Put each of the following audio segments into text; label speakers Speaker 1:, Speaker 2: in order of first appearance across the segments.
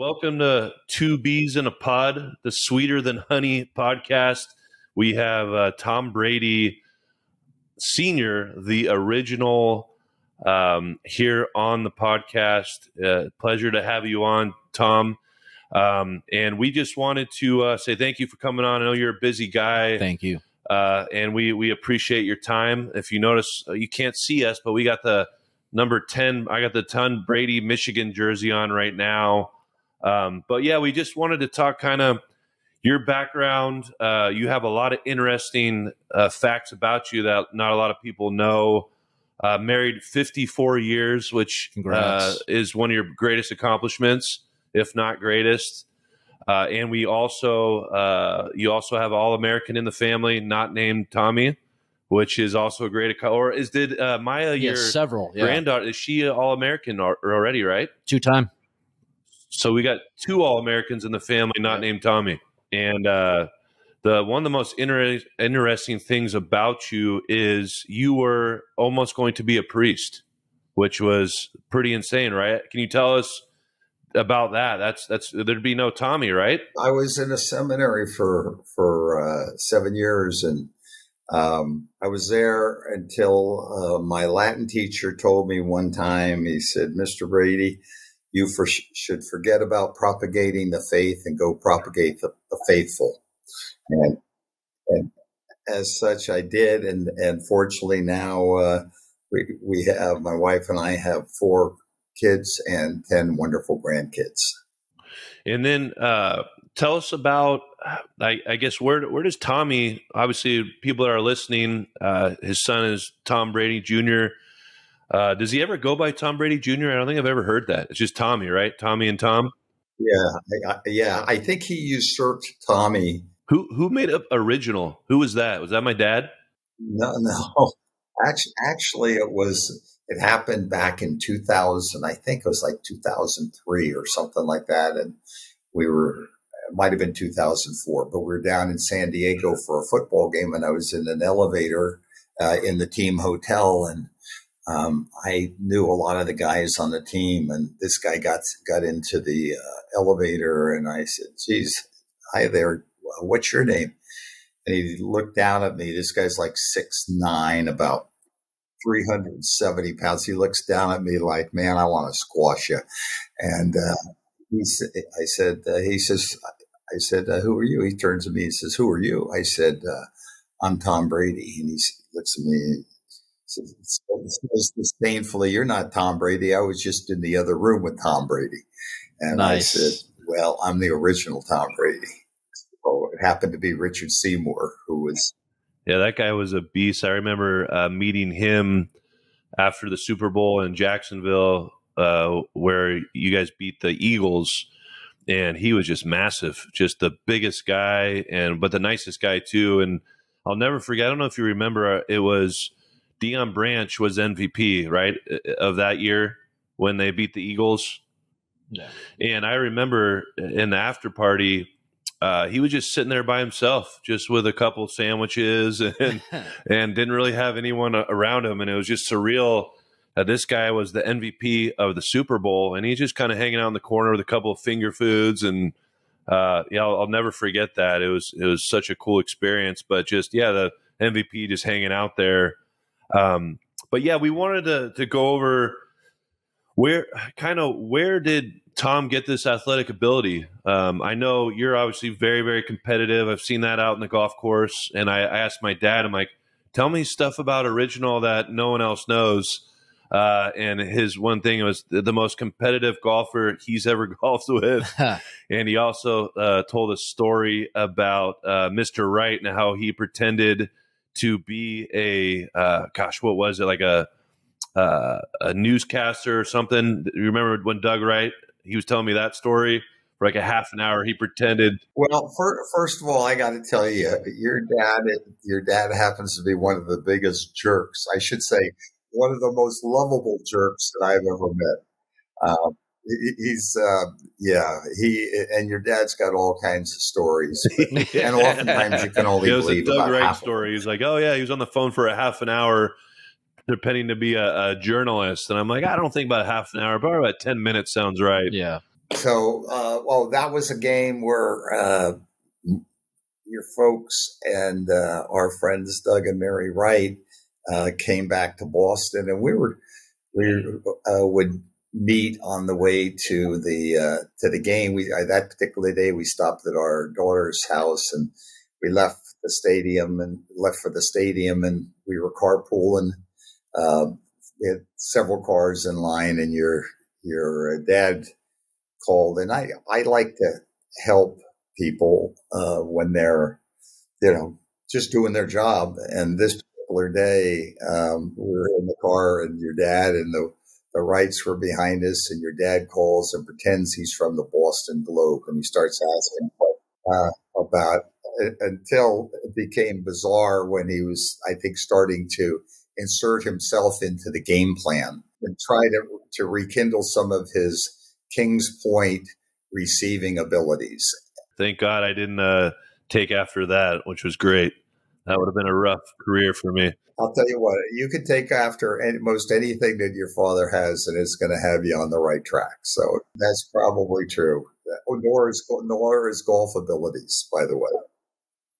Speaker 1: welcome to Two Bees in a Pod, the Sweeter Than Honey podcast. We have Tom Brady Sr., the original, here on the podcast. Pleasure to have you on, Tom. And we just wanted to say thank you for coming on. I know you're a busy guy.
Speaker 2: Thank you.
Speaker 1: And we appreciate your time. If you notice, you can't see us, but we got the number 10. I got the Tom Brady Michigan jersey on right now. But yeah, we just wanted to talk kind of your background. You have a lot of interesting facts about you that not a lot of people know. Married 54 years, which is one of your greatest accomplishments, if not greatest. And we also, you also have All-American in the family, not named Tommy, which is also a great. Did Maya, your
Speaker 2: several
Speaker 1: granddaughter, is she All-American already? Right,
Speaker 2: 2-time.
Speaker 1: So we got 2 All-Americans in the family, not named Tommy. And one of the most interesting things about you is you were almost going to be a priest, which was pretty insane, right? Can you tell us about that? That's there'd be no Tommy, right?
Speaker 3: I was in a seminary for 7 years, and I was there until my Latin teacher told me one time. He said, "Mr. Brady, you should forget about propagating the faith and go propagate the faithful." And as such, I did, and fortunately now we have, my wife and I have 4 kids and 10 wonderful grandkids.
Speaker 1: And then tell us about, I guess, where does Tommy, obviously people that are listening, his son is Tom Brady Jr. Does he ever go by Tom Brady Jr.? I don't think I've ever heard that. It's just Tommy, right? Tommy and Tom?
Speaker 3: Yeah. I think he usurped Tommy.
Speaker 1: Who made up original? Who was that? Was that my dad?
Speaker 3: No. Actually, it happened back in 2000. I think it was like 2003 or something like that. And it might have been 2004, but we were down in San Diego for a football game, and I was in an elevator in the team hotel, and I knew a lot of the guys on the team, and this guy got into the elevator, and I said, "Geez, hi there, what's your name?" And he looked down at me. This guy's like 6'9", about 370 pounds. He looks down at me like, "Man, I want to squash you." And I said, "Who are you?" He turns to me and says, "Who are you?" I said, "I'm Tom Brady." And he looks at me and says disdainfully, "You're not Tom Brady. I was just in the other room with Tom Brady." And
Speaker 2: Nice.
Speaker 3: I said, "Well, I'm the original Tom Brady." So it happened to be Richard Seymour, who was.
Speaker 1: Yeah, that guy was a beast. I remember meeting him after the Super Bowl in Jacksonville, where you guys beat the Eagles, and he was just massive, just the biggest guy, but the nicest guy too. And I'll never forget. I don't know if you remember, it was Deion Branch was MVP, right, of that year when they beat the Eagles.
Speaker 2: Yeah.
Speaker 1: And I remember in the after party, he was just sitting there by himself, just with a couple sandwiches, and didn't really have anyone around him. And it was just surreal. This guy was the MVP of the Super Bowl, and he's just kind of hanging out in the corner with a couple of finger foods. And I'll never forget that. It was such a cool experience. But just the MVP just hanging out there. But yeah, we wanted to go over where did Tom get this athletic ability? I know you're obviously very, very competitive. I've seen that out in the golf course. And I asked my dad, I'm like, "Tell me stuff about original that no one else knows." And his one thing was the most competitive golfer he's ever golfed with. And he also told a story about Mr. Wright and how he pretended to be what was it, like a newscaster or something. You remember when Doug Wright, he was telling me that story for like a half an hour. He pretended.
Speaker 3: Well, first of all, I got to tell you, your dad happens to be one of the biggest jerks. I should say, one of the most lovable jerks that I've ever met. And your dad's got all kinds of stories, and oftentimes you can only believe
Speaker 1: Doug
Speaker 3: about
Speaker 1: Wright
Speaker 3: half
Speaker 1: story. He's like, "Oh yeah, he was on the phone for a half an hour, pretending to be a journalist," and I'm like, "I don't think about half an hour, but about 10 minutes sounds right."
Speaker 2: Yeah.
Speaker 3: So, well, that was a game where your folks and our friends Doug and Mary Wright came back to Boston, and we would meet on the way to the game. We that particular day we stopped at our daughter's house, and we left for the stadium, and we were carpooling. We had several cars in line, and your dad called, and I like to help people when they're just doing their job. And this particular day, we were in the car, and your dad and the Wrights were behind us, and your dad calls and pretends he's from the Boston Globe, and he starts asking about until it became bizarre when he was, I think, starting to insert himself into the game plan and try to rekindle some of his Kings Point receiving abilities.
Speaker 1: Thank God I didn't take after that, which was great. That would have been a rough career for me.
Speaker 3: I'll tell you what, you could take after most anything that your father has, and it's going to have you on the right track. So that's probably true. Nor is golf abilities, by the way.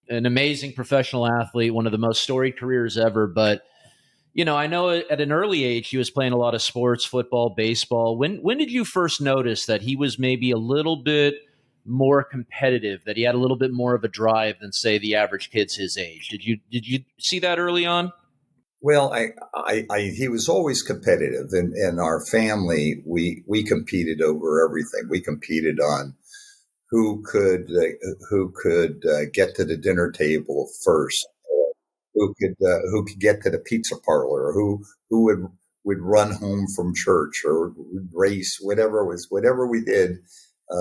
Speaker 2: An amazing professional athlete, one of the most storied careers ever. But, I know at an early age, he was playing a lot of sports, football, baseball. When did you first notice that he was maybe a little bit more competitive, that he had a little bit more of a drive than, say, the average kids his age? Did you see that early on?
Speaker 3: Well, he was always competitive. In our family, we competed over everything. We competed on who could get to the dinner table first, who could get to the pizza parlor, who would run home from church or would race, whatever we did,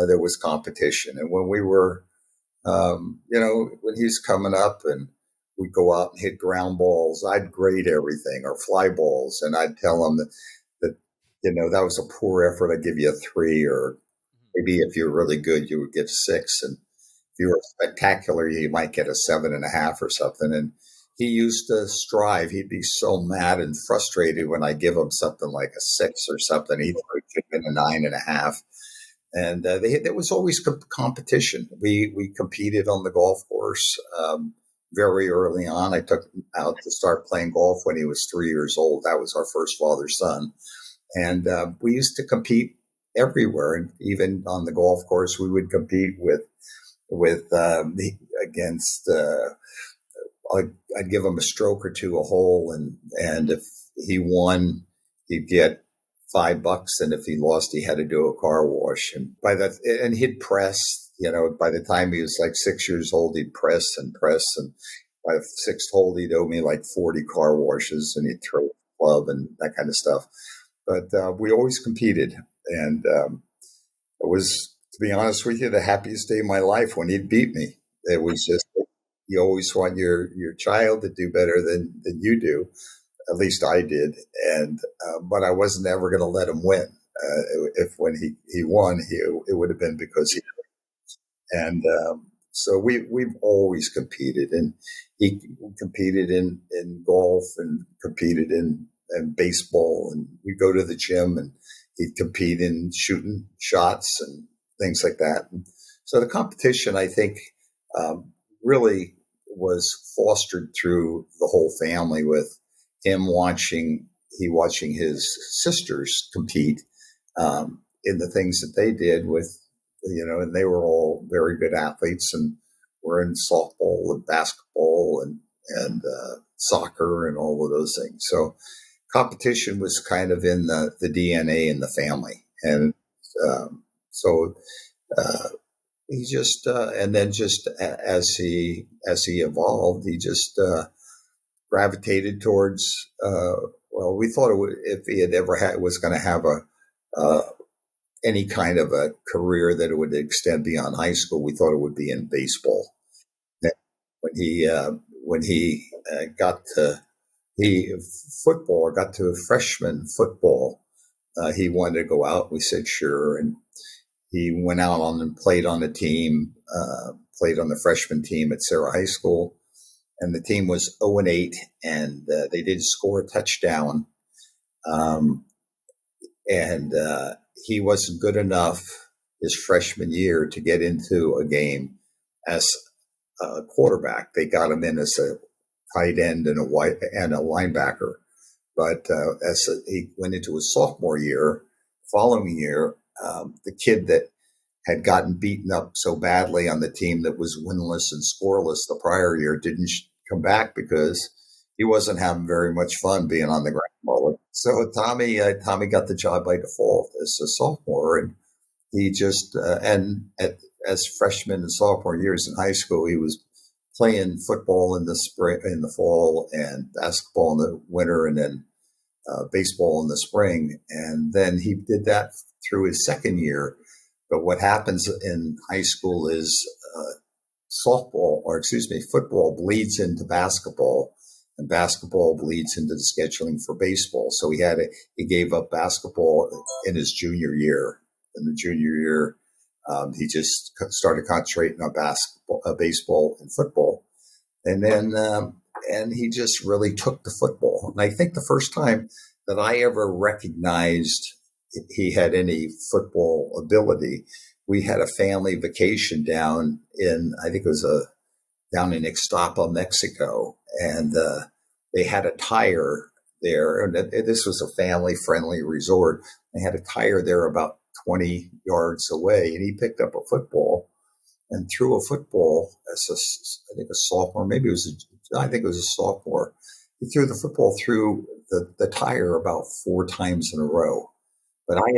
Speaker 3: there was competition. And when we were, when he's coming up and we'd go out and hit ground balls, I'd grade everything, or fly balls, and I'd tell him that that was a poor effort. I'd give you a 3, or maybe if you're really good, you would get 6, and if you were spectacular, you might get a 7.5 or something. And he used to strive. He'd be so mad and frustrated when I give him something like a 6 or something. He'd give it a 9.5. And there was always competition. We competed on the golf course very early on. I took him out to start playing golf when he was 3 years old. That was our first father-son. And we used to compete everywhere. And even on the golf course, we would compete against I'd give him a stroke or two a hole, and if he won, he'd get $5, and if he lost, he had to do a car wash. And he'd press. By the time he was like 6 years old, he'd press, and by the 6th hole, he'd owe me like 40 car washes, and he'd throw a club and that kind of stuff. But we always competed, and it was, to be honest with you, the happiest day of my life when he'd beat me. It was just, you always want your child to do better than you do. At least I did. And but I wasn't ever going to let him win. If when he won, it would have been because he. And so we've always competed, and he competed in golf and competed in baseball, and we'd go to the gym and he'd compete in shooting shots and things like that. And so the competition, I think, really was fostered through the whole family, with him watching his sisters compete in the things that they did and they were all very good athletes, and were in softball and basketball and soccer and all of those things. So competition was kind of in the DNA in the family. And so he just and then just as he evolved, he just gravitated towards we thought if he had ever was going to have any kind of a career that it would extend beyond high school, we thought it would be in baseball. When he got to freshman football, he wanted to go out. We said sure, and he went out and played on the team, played on the freshman team at Sarah High School, and the team was 0-8, and they did score a touchdown, and he wasn't good enough. his freshman year to get into a game as a quarterback. They got him in as a tight end and a linebacker. But he went into his sophomore year, following year, the kid that had gotten beaten up so badly on the team that was winless and scoreless the prior year didn't come back because he wasn't having very much fun being on the ground. So Tommy got the job by default as a sophomore, and he just as freshman and sophomore years in high school, he was playing football in the spring, in the fall, and basketball in the winter, and then baseball in the spring. And then he did that through his second year. But what happens in high school is football bleeds into basketball, and basketball bleeds into the scheduling for baseball. So he gave up basketball in his junior year. In the junior year, he just started concentrating on baseball and football. And then and he just really took to football. And I think the first time that I ever recognized he had any football ability, we had a family vacation down in, I think it was down in Ixtapa, Mexico. And they had a tire there. And this was a family-friendly resort. They had a tire there about 20 yards away. And he picked up a football and threw a football as I think a sophomore, I think it was a sophomore. He threw the football through the tire about 4 times in a row. But I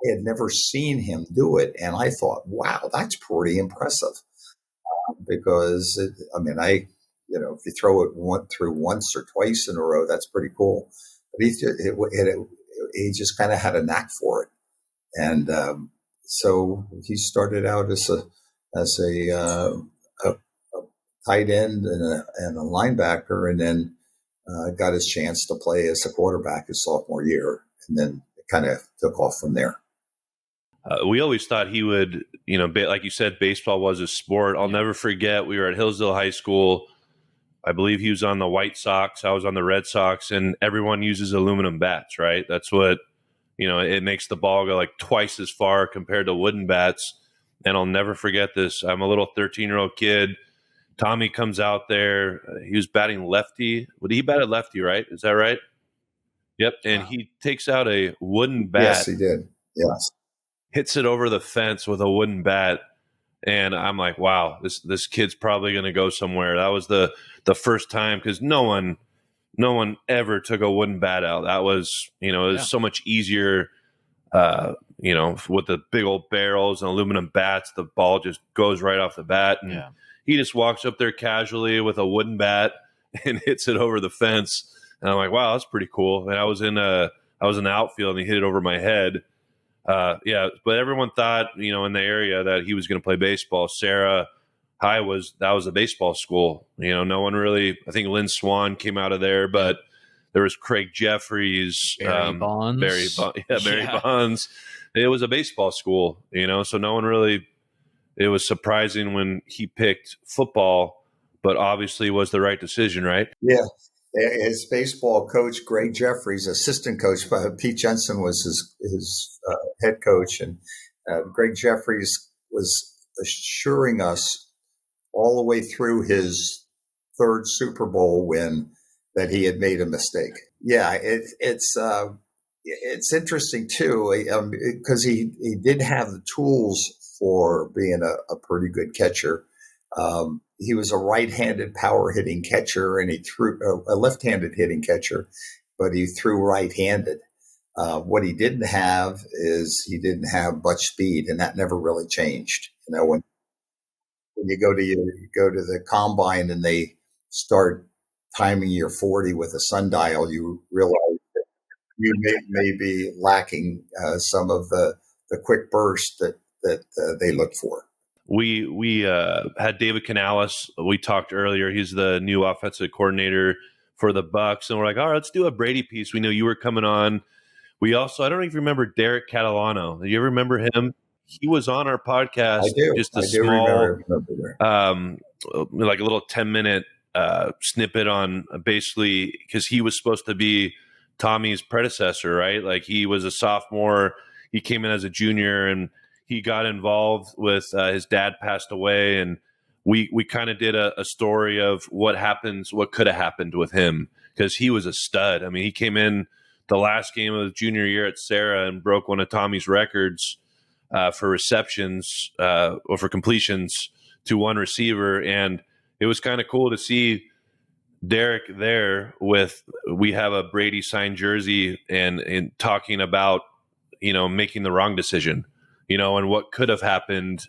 Speaker 3: had never seen him do it. And I thought, wow, that's pretty impressive. Because, if you throw it through once or twice in a row, that's pretty cool. But he just kind of had a knack for it. And so he started out as a tight end and a linebacker, and then got his chance to play as a quarterback his sophomore year, and then it kind of took off from there.
Speaker 1: We always thought he would, like you said, baseball was his sport. I'll never forget, we were at Hillsdale High School. I believe he was on the White Sox. I was on the Red Sox, and everyone uses aluminum bats, right? That's what, it makes the ball go like twice as far compared to wooden bats. And I'll never forget this. I'm a little 13-year-old kid. Tommy comes out there. He was batting lefty. He batted lefty, right? Is that right? Yep. And wow. He takes out a wooden bat.
Speaker 3: Yes, he did. Yes.
Speaker 1: Hits it over the fence with a wooden bat. And I'm like, wow, this kid's probably going to go somewhere. That was the first time, because no one ever took a wooden bat out. That was, it was so much easier, with the big old barrels and aluminum bats, the ball just goes right off the bat. And he just walks up there casually with a wooden bat and hits it over the fence. And I'm like, wow, that's pretty cool. And I was in the outfield, and he hit it over my head. But everyone thought, in the area that he was going to play baseball. Sarah High that was a baseball school. No one really, I think Lynn Swan came out of there, but there was Craig Jeffries,
Speaker 2: Barry Bonds.
Speaker 1: Barry Bonds. It was a baseball school, so no one really, it was surprising when he picked football, but obviously was the right decision, right?
Speaker 3: Yeah. His baseball coach, Greg Jeffries, assistant coach, Pete Jensen was his head coach. And Greg Jeffries was assuring us all the way through his third Super Bowl win that he had made a mistake. Yeah, it's interesting, too, because he did have the tools for being a pretty good catcher. He was a right-handed power-hitting catcher, and he threw a left-handed hitting catcher, but he threw right-handed. What he didn't have is he didn't have much speed, and that never really changed. When you go to the combine and they start timing your 40 with a sundial, you realize that you may be lacking some of the quick burst that they look for.
Speaker 1: We had David Canales. We talked earlier. He's the new offensive coordinator for the Bucs, and we're like, all right, let's do a Brady piece. We knew you were coming on. We also, I don't know if you remember Derek Catalano. Do you ever remember him? He was on our podcast.
Speaker 3: I do.
Speaker 1: Just a
Speaker 3: small,
Speaker 1: like a little 10-minute snippet on basically, because he was supposed to be Tommy's predecessor, right? Like he was a sophomore. He came in as a junior, and he got involved with his dad passed away, and we kind of did a story of what could have happened with him, because he was a stud. I mean, he came in the last game of his junior year at Sarah and broke one of Tommy's records for receptions or for completions to one receiver, and it was kind of cool to see Derek there we have a Brady signed jersey and talking about, making the wrong decision, and what could have happened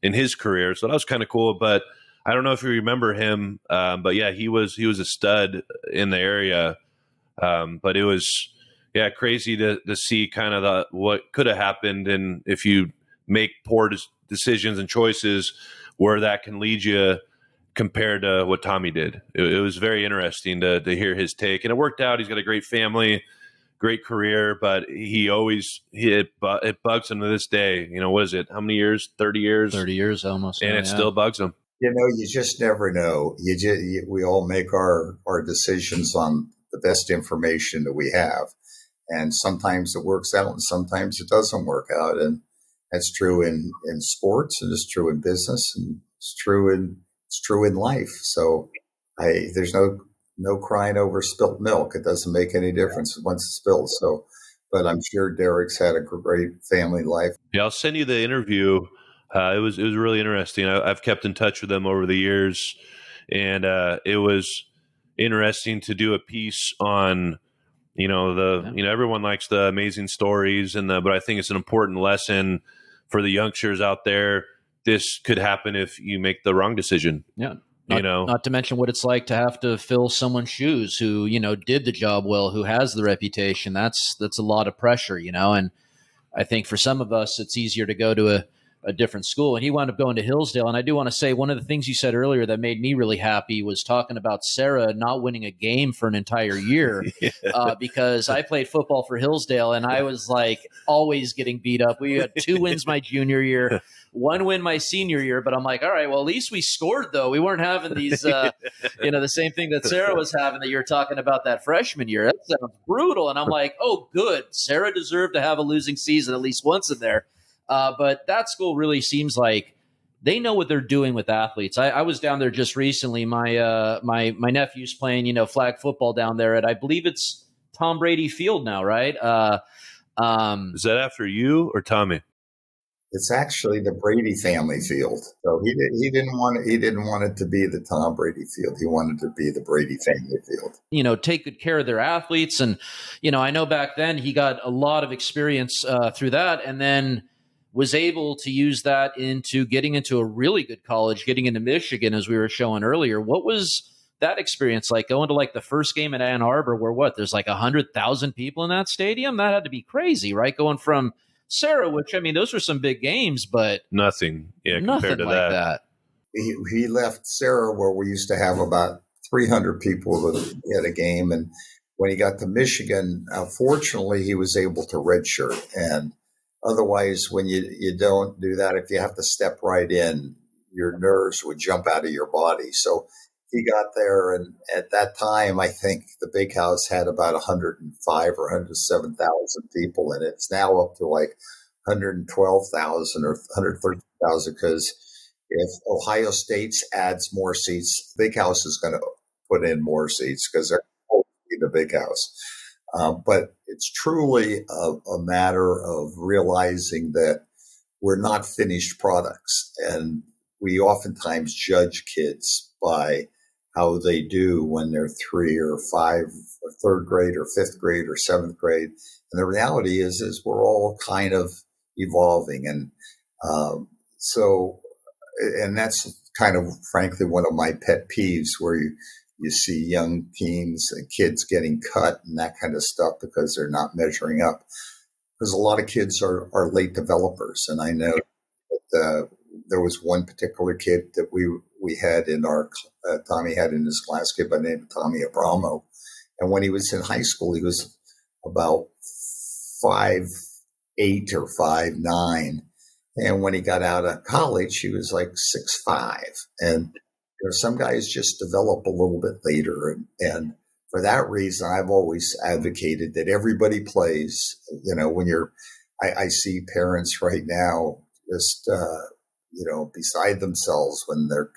Speaker 1: in his career. So that was kind of cool. But I don't know if you remember him, but yeah, he was a stud in the area. But it was, crazy to see kind of what could have happened, and if you make poor decisions and choices, where that can lead you compared to what Tommy did. It was very interesting to hear his take, and it worked out. He's got a great family, great career, but it bugs him to this day. What is it? How many years? 30 years?
Speaker 2: 30 years almost.
Speaker 1: And it still bugs him.
Speaker 3: You just never know. We all make our decisions on the best information that we have. And sometimes it works out and sometimes it doesn't work out. And that's true in sports, and it's true in business, and it's true in life. So there's no crying over spilt milk. It doesn't make any difference once it's spilled. So, but I'm sure Derek's had a great family life.
Speaker 1: Yeah, I'll send you the interview. It was really interesting. I've kept in touch with them over the years, and it was interesting to do a piece on, everyone likes the amazing stories, but I think it's an important lesson for the youngsters out there. This could happen if you make the wrong decision.
Speaker 2: Yeah. Not to mention what it's like to have to fill someone's shoes who, did the job well, who has the reputation. That's a lot of pressure, and I think for some of us, it's easier to go to a different school. And he wound up going to Hillsdale. And I do want to say one of the things you said earlier that made me really happy was talking about Sarah not winning a game for an entire year. Because I played football for Hillsdale and I was like always getting beat up. We had 2 wins my junior year, 1 win my senior year, but I'm like, all right, well, at least we scored though. We weren't having these, the same thing that Sarah was having that you're talking about that freshman year. That sounds brutal. And I'm like, oh, good. Sarah deserved to have a losing season at least once in there. But that school really seems like they know what they're doing with athletes. I was down there just recently. My nephew's playing, flag football down there at, I believe it's Tom Brady Field now, right?
Speaker 1: Is that after you or Tommy?
Speaker 3: It's actually the Brady family field. So he didn't want it to be the Tom Brady field. He wanted it to be the Brady family field.
Speaker 2: Take good care of their athletes. And, I know back then he got a lot of experience through that, and then was able to use that into getting into a really good college, getting into Michigan, as we were showing earlier. What was that experience like, going to like the first game at Ann Arbor where there's like 100,000 people in that stadium? That had to be crazy, right? Going from Sarah, which, I mean, those were some big games, but
Speaker 1: nothing compared to
Speaker 2: like that.
Speaker 3: He left Sarah where we used to have about 300 people at a game. And when he got to Michigan, fortunately, he was able to redshirt. And otherwise, when you don't do that, if you have to step right in, your nerves would jump out of your body. So he got there, and at that time, I think the big house had about 105 or 107,000 people in it. It's now up to like 112,000 or 113,000, because if Ohio State adds more seats, big house is going to put in more seats because they're in the big house. But it's truly a matter of realizing that we're not finished products. And we oftentimes judge kids by how they do when they're 3 or 5 or 3rd grade or 5th grade or 7th grade. And the reality is we're all kind of evolving. And and that's kind of, frankly, one of my pet peeves, where you see young teens and kids getting cut and that kind of stuff because they're not measuring up. Because a lot of kids are late developers. And I know that there was one particular kid that we had in our Tommy had in his class, kid by the name of Tommy Abramo. And when he was in high school, he was about 5'8" or 5'9". And when he got out of college, he was like 6'5". And some guys just develop a little bit later. And for that reason, I've always advocated that everybody plays. When I see parents right now just beside themselves when the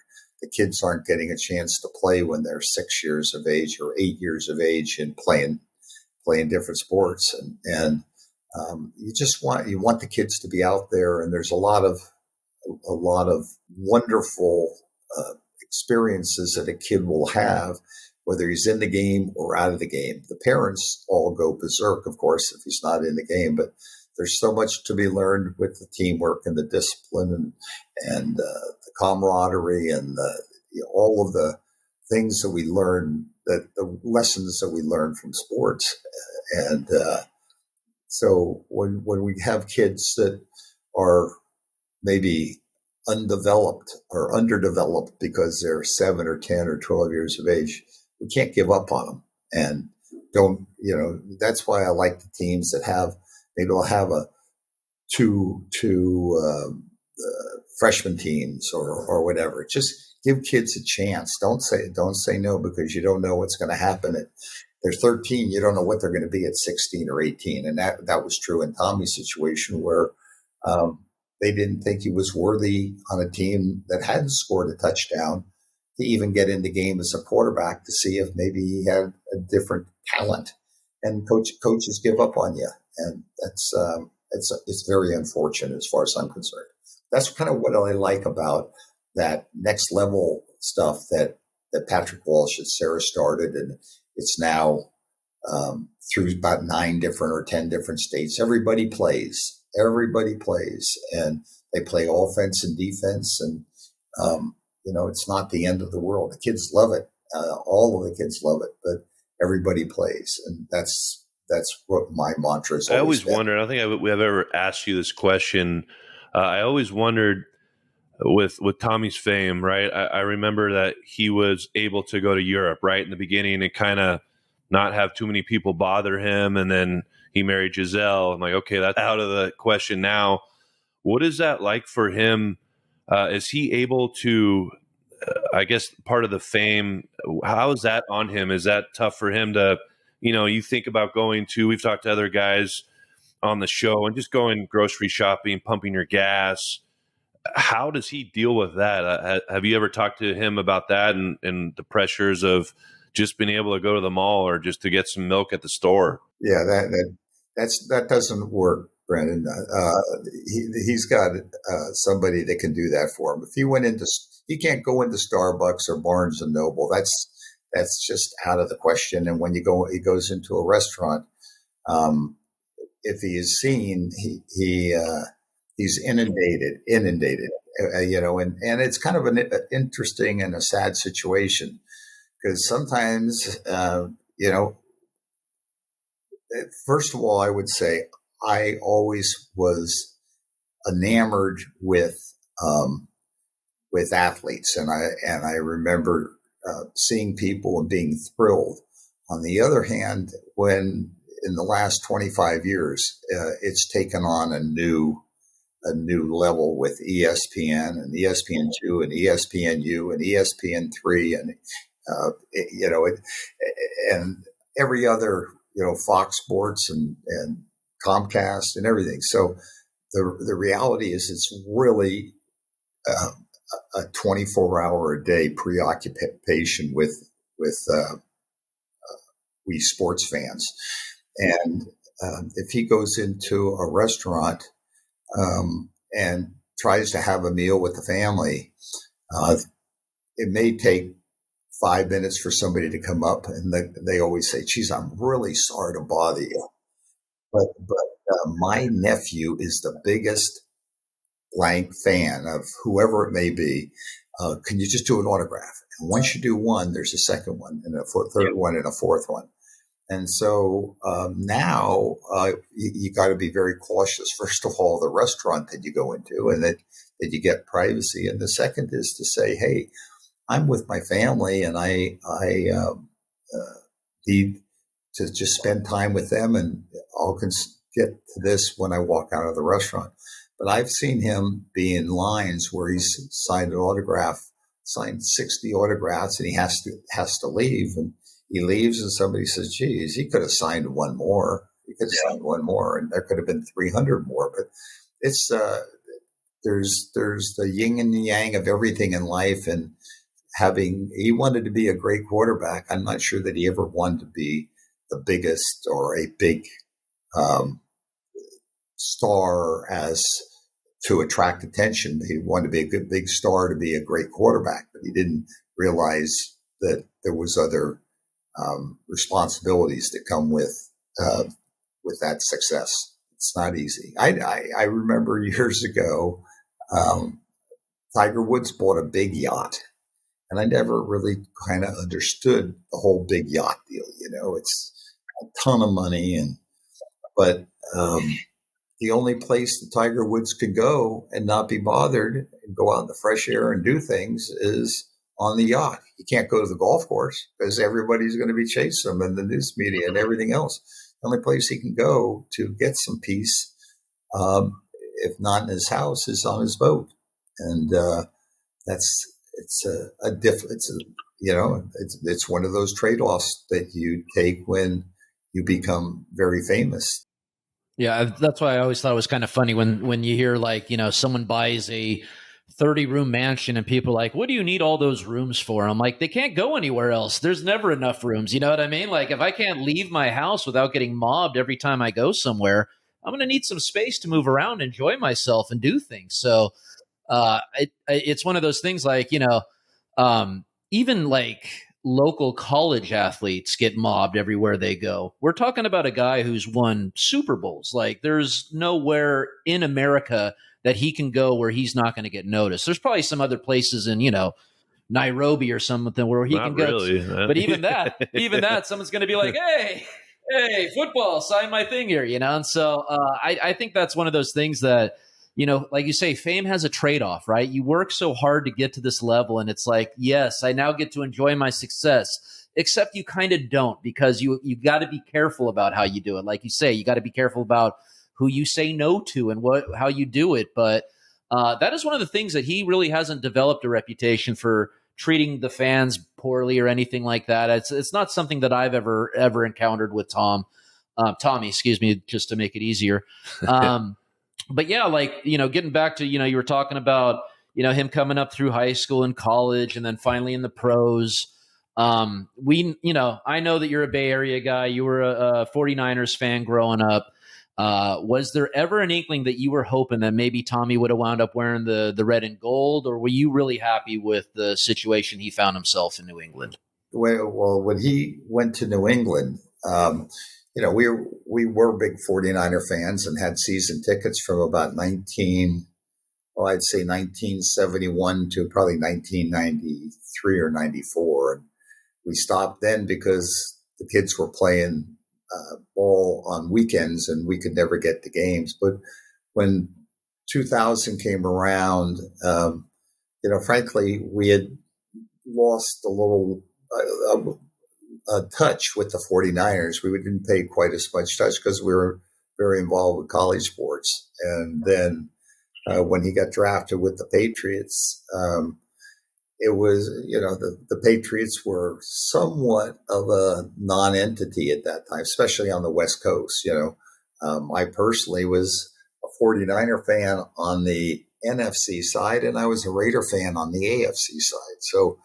Speaker 3: kids aren't getting a chance to play when they're 6 years of age or 8 years of age and playing different sports. And you want the kids to be out there, and there's a lot of wonderful experiences that a kid will have, whether he's in the game or out of the game. The parents all go berserk, of course, if he's not in the game, but there's so much to be learned with the teamwork and the discipline and the camaraderie and all of the things that we learn, the lessons that we learn from sports. And so when we have kids that are maybe undeveloped or underdeveloped because they're 7 or 10 or 12 years of age, we can't give up on them. And that's why I like the teams that maybe they'll have two freshman teams or whatever. Just give kids a chance. Don't say no, because you don't know what's going to happen they're 13. You don't know what they're going to be at 16 or 18. And that was true in Tommy's situation, where they didn't think he was worthy on a team that hadn't scored a touchdown to even get in the game as a quarterback, to see if maybe he had a different talent. And coaches give up on you. And it's very unfortunate as far as I'm concerned. That's kind of what I like about that next level stuff that Patrick Walsh and Sarah started. And it's now through about 9 different or 10 different states. Everybody plays, and they play offense and defense. And, it's not the end of the world. The kids love it. All of the kids love it, but everybody plays. And that's what my mantra is.
Speaker 1: I always wondered, I don't think we have ever asked you this question. I always wondered with Tommy's fame, right? I remember that he was able to go to Europe right in the beginning and kind of not have too many people bother him. And then he married Giselle. I'm like, okay, that's out of the question now. What is that like for him? Is he able to, I guess part of the fame, how is that on him? Is that tough for him to, you think about we've talked to other guys on the show and just going grocery shopping, pumping your gas. How does he deal with that? Have you ever talked to him about that and the pressures of just being able to go to the mall or just to get some milk at the store?
Speaker 3: Yeah, that doesn't work, Brandon. He's got somebody that can do that for him. If he can't go into Starbucks or Barnes and Noble. That's just out of the question. And when he goes into a restaurant, if he is seen, he's inundated, and it's kind of an interesting and a sad situation, because sometimes, first of all, I would say I always was enamored with athletes, and I remember seeing people and being thrilled. On the other hand, when in the last 25 years, it's taken on a new level with ESPN and ESPN2 and ESPNU and ESPN3 and every other, Fox Sports and Comcast and everything. So the reality is it's really a 24-hour a day preoccupation with we sports fans. And if he goes into a restaurant and tries to have a meal with the family, it may take 5 minutes for somebody to come up, and they always say, "Geez, I'm really sorry to bother you, but my nephew is the biggest blank fan of whoever it may be. Can you just do an autograph? And once you do one, there's a second one and a third one and a fourth one." And so now you got to be very cautious. First of all, the restaurant that you go into, and that you get privacy. And the second is to say, "Hey, I'm with my family, and I need to just spend time with them, and I'll get to this when I walk out of the restaurant." But I've seen him be in lines where he's signed 60 autographs, and he has to leave, and he leaves, and somebody says, "Geez, he could have signed one more. He could have signed one more, and there could have been 300 more." But it's there's the yin and the yang of everything in life, and he wanted to be a great quarterback. I'm not sure that he ever wanted to be the biggest or a big um, star as to attract attention. He wanted to be a good big star to be a great quarterback, but he didn't realize that there was other responsibilities that come uh, with that success. It's not easy. I remember years ago, um, Tiger Woods bought a big yacht, and I never really kind of understood the whole big yacht deal. It's a ton of money, but the only place that Tiger Woods could go and not be bothered and go out in the fresh air and do things is on the yacht. He can't go to the golf course because everybody's going to be chasing him and the news media and everything else. The only place he can go to get some peace, if not in his house, is on his boat. And it's one of those trade-offs that you take when you become very famous.
Speaker 2: Yeah, that's why I always thought it was kind of funny when you hear like, someone buys a 30-room mansion and people are like, what do you need all those rooms for? I'm like, they can't go anywhere else. There's never enough rooms. You know what I mean? Like if I can't leave my house without getting mobbed every time I go somewhere, I'm going to need some space to move around, enjoy myself and do things. So it's one of those things like, even like local college athletes get mobbed everywhere they go. We're talking about a guy who's won Super Bowls. Like there's nowhere in America that he can go where he's not going to get noticed. There's probably some other places in, Nairobi or something where he
Speaker 1: Not
Speaker 2: can go.
Speaker 1: really.
Speaker 2: But even that, someone's going to be like, hey, football, sign my thing here, And so I think that's one of those things that, like you say, fame has a trade-off, right? You work so hard to get to this level, and it's like, yes, I now get to enjoy my success, except you kind of don't, because you got to be careful about how you do it. Like you say, you got to be careful about who you say no to and how you do it. But that is one of the things that he really hasn't developed a reputation for treating the fans poorly or anything like that. It's not something that I've ever encountered with Tommy, excuse me, just to make it easier. But yeah, like, getting back to, you were talking about, him coming up through high school and college and then finally in the pros. I know that you're a Bay Area guy. You were a 49ers fan growing up. Was there ever an inkling that you were hoping that maybe Tommy would have wound up wearing the red and gold, or were you really happy with the situation he found himself in New England?
Speaker 3: Well, when he went to New England, we were big 49er fans and had season tickets from about 1971 to probably 1993 or 94. And we stopped then because the kids were playing ball on weekends and we could never get to games. But when 2000 came around, frankly, we had lost a little touch with the 49ers. We didn't pay quite as much touch because we were very involved with college sports. And then when he got drafted with the Patriots, it was, the Patriots were somewhat of a non-entity at that time, especially on the West Coast. I personally was a 49er fan on the NFC side, and I was a Raider fan on the AFC side. So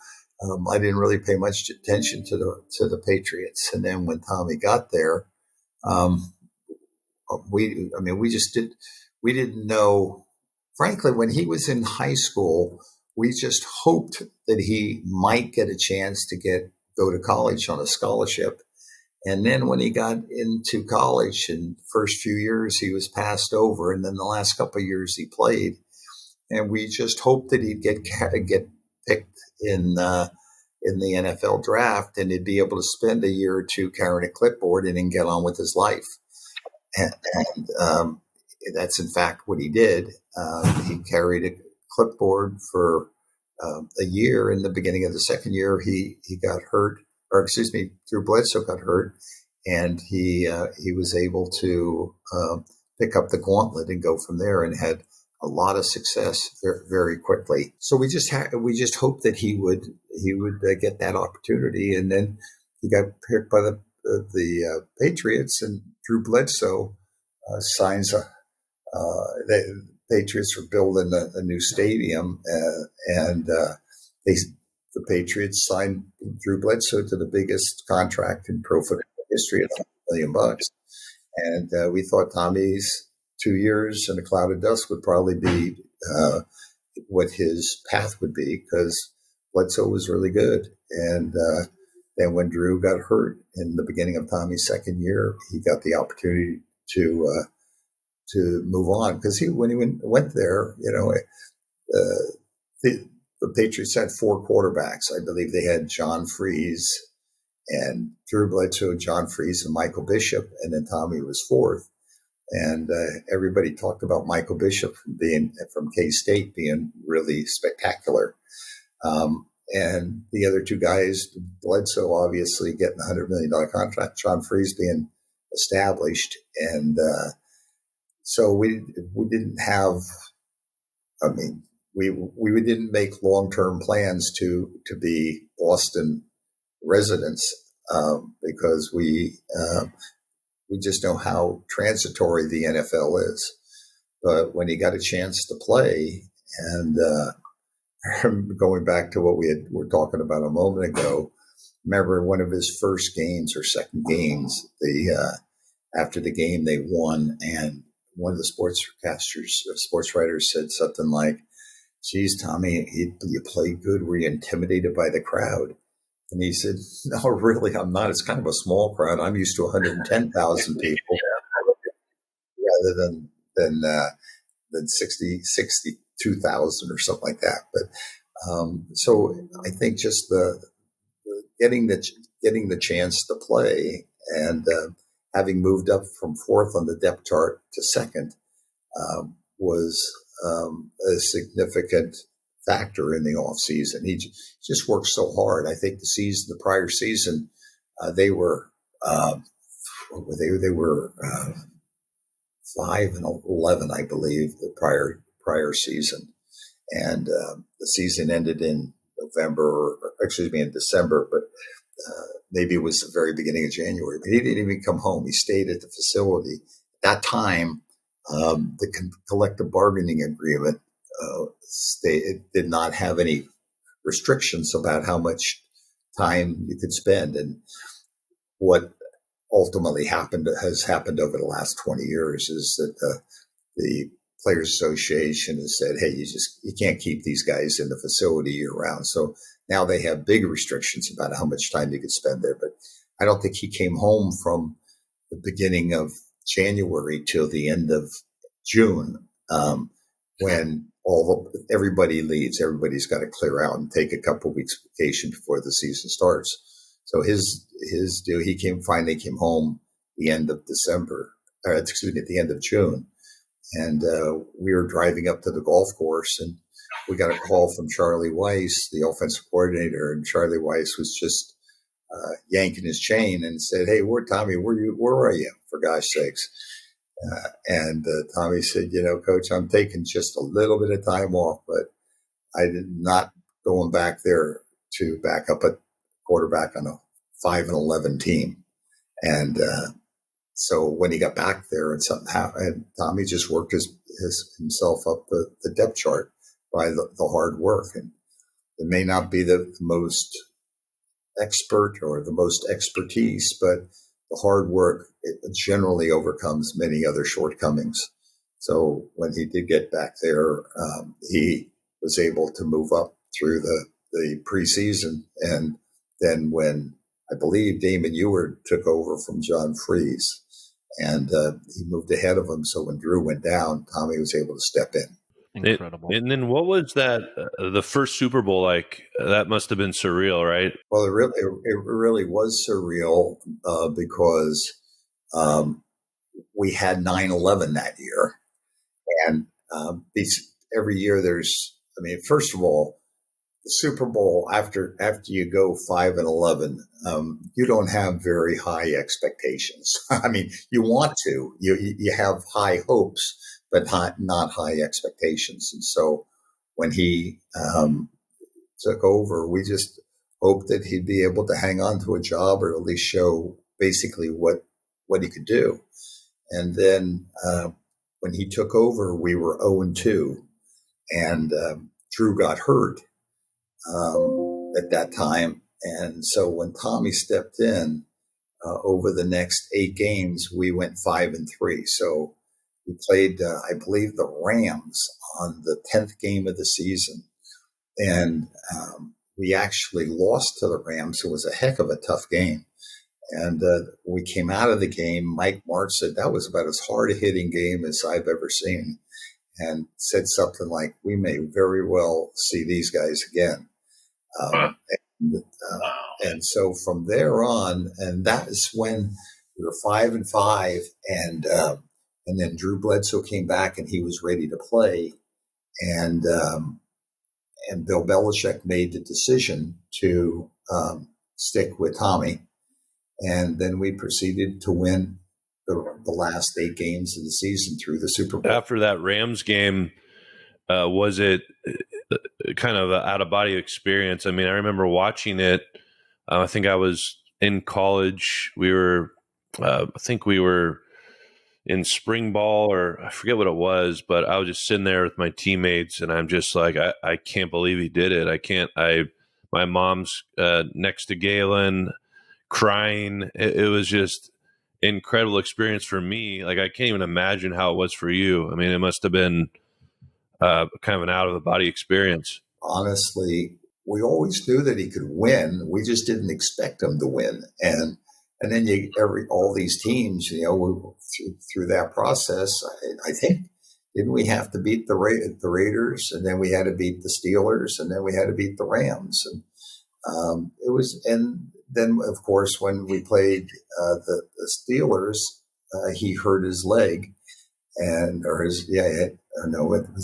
Speaker 3: I didn't really pay much attention to the Patriots. And then when Tommy got there, we didn't know. Frankly, when he was in high school, we just hoped that he might get a chance to go to college on a scholarship. And then when he got into college, in the first few years, he was passed over. And then the last couple of years he played. And we just hoped that he'd get picked in the NFL draft, and he'd be able to spend a year or two carrying a clipboard and then get on with his life. And that's in fact what he did. He carried a clipboard for a year. In the beginning of the second year, he got hurt, or excuse me, Drew Bledsoe got hurt, and he was able to pick up the gauntlet and go from there, and had a lot of success very, very quickly. So we just hoped that he would get that opportunity, and then he got picked by the Patriots, and Drew Bledsoe signs Patriots were building a new stadium, and the Patriots signed Drew Bledsoe to the biggest contract in pro football history at $100 million. And we thought Tommy's 2 years in a cloud of dust would probably be what his path would be, because Bledsoe was really good. And then when Drew got hurt in the beginning of Tommy's second year, he got the opportunity to move on, because when he went there, the Patriots had 4 quarterbacks. I believe they had John Freeze and Drew Bledsoe, John Freeze, and Michael Bishop, and then Tommy was 4th. And everybody talked about Michael Bishop from K-State being really spectacular. And the other 2 guys, Bledsoe obviously getting a $100 million contract, John Freeze being established. And so we didn't have, we didn't make long-term plans to be Boston residents, because we just know how transitory the NFL is. But when he got a chance to play, and going back to what were talking about a moment ago, remember one of his first games or second games, after the game they won, and one of the sports writers said something like, "Geez, Tommy, you played good. Were you intimidated by the crowd?" And he said, "No, really, I'm not. It's kind of a small crowd. I'm used to 110,000 people rather than 62,000 or something like that." But so I think just the getting the chance to play, and having moved up from 4th on the depth chart to 2nd was a significant factor in the off season. He just worked so hard. I think the prior season, they were 5-11, I believe, the prior season, and the season ended in in December, but maybe it was the very beginning of January. But he didn't even come home. He stayed at the facility. At that time, the collective bargaining agreement it did not have any restrictions about how much time you could spend. And what ultimately has happened over the last 20 years is that the Players Association has said, "Hey, you can't keep these guys in the facility year round." So now they have big restrictions about how much time you could spend there. But I don't think he came home from the beginning of January till the end of June, when everybody leaves. Everybody's got to clear out and take a couple of weeks vacation before the season starts. So he finally came home the end of the end of June. And we were driving up to the golf course, and we got a call from Charlie Weiss, the offensive coordinator, and Charlie Weiss was just yanking his chain and said, "Hey, Tommy, where are you, for gosh sakes?" And Tommy said, "Coach, I'm taking just a little bit of time off, but I'm not going back there to back up a quarterback on a 5-11 team." And so when he got back there, and something happened, Tommy just worked himself up the depth chart by the hard work. And it may not be the most expert or the most expertise, but the hard work, it generally overcomes many other shortcomings. So when he did get back there, he was able to move up through the preseason. And then when I believe Damon Eward took over from John Freeze, and he moved ahead of him. So when Drew went down, Tommy was able to step in.
Speaker 2: Incredible.
Speaker 1: And then what was that, the first Super Bowl like? That must have been surreal, right?
Speaker 3: Well, it really was surreal because we had 9/11 that year. And every year first of all, the Super Bowl, after you go 5-11, you don't have very high expectations. I mean, you want to, you have high hopes, but not high expectations. And so when he took over, we just hoped that he'd be able to hang on to a job, or at least show basically what he could do. And then when he took over, we were 0-2, and Drew got hurt at that time. And so when Tommy stepped in, over the next 8 games, we went 5-3. So we played, I believe, the Rams on the 10th game of the season. And we actually lost to the Rams. It was a heck of a tough game. And we came out of the game. Mike Martz said that was about as hard a hitting game as I've ever seen, and said something like, "We may very well see these guys again." And so from there on, and that is when we were 5-5, and then Drew Bledsoe came back and he was ready to play, and Bill Belichick made the decision to stick with Tommy. And then we proceeded to win the last 8 games of the season through the Super Bowl.
Speaker 1: After that Rams game, was it kind of an out-of-body experience? I mean, I remember watching it. I think I was in college. I think we were in spring ball, or I forget what it was, but I was just sitting there with my teammates, and I'm just like, I can't believe he did it. My mom's next to Galen, crying. It was just incredible experience for me. Like, I can't even imagine how it was for you. I mean, it must have been kind of an out of the body experience.
Speaker 3: Honestly, we always knew that he could win. We just didn't expect him to win. And then all these teams, through that process, I think, didn't we have to beat the Raiders, and then we had to beat the Steelers, and then we had to beat the Rams, and and then of course when we played the Steelers, he hurt his leg, was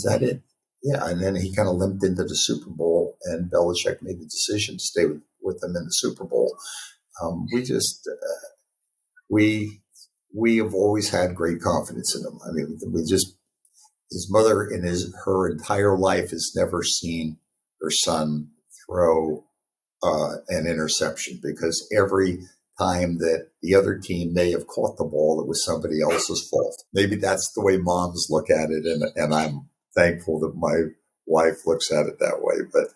Speaker 3: that it? Yeah, and then he kind of limped into the Super Bowl, and Belichick made the decision to stay with him in the Super Bowl. We have always had great confidence in him. I mean, his mother in her entire life has never seen her son throw an interception, because every time that the other team may have caught the ball, it was somebody else's fault. Maybe that's the way moms look at it, and I'm thankful that my wife looks at it that way. But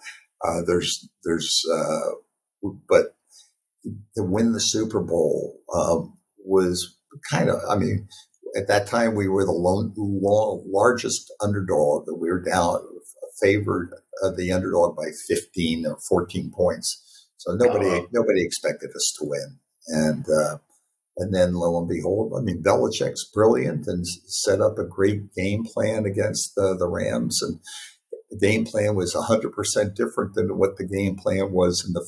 Speaker 3: but to win the Super Bowl was kind of, I mean, at that time we were the largest underdog. We were down, favored the underdog by 15 or 14 points. So nobody expected us to win. And then lo and behold, I mean, Belichick's brilliant and set up a great game plan against the Rams. And the game plan was 100% different than what the game plan was in the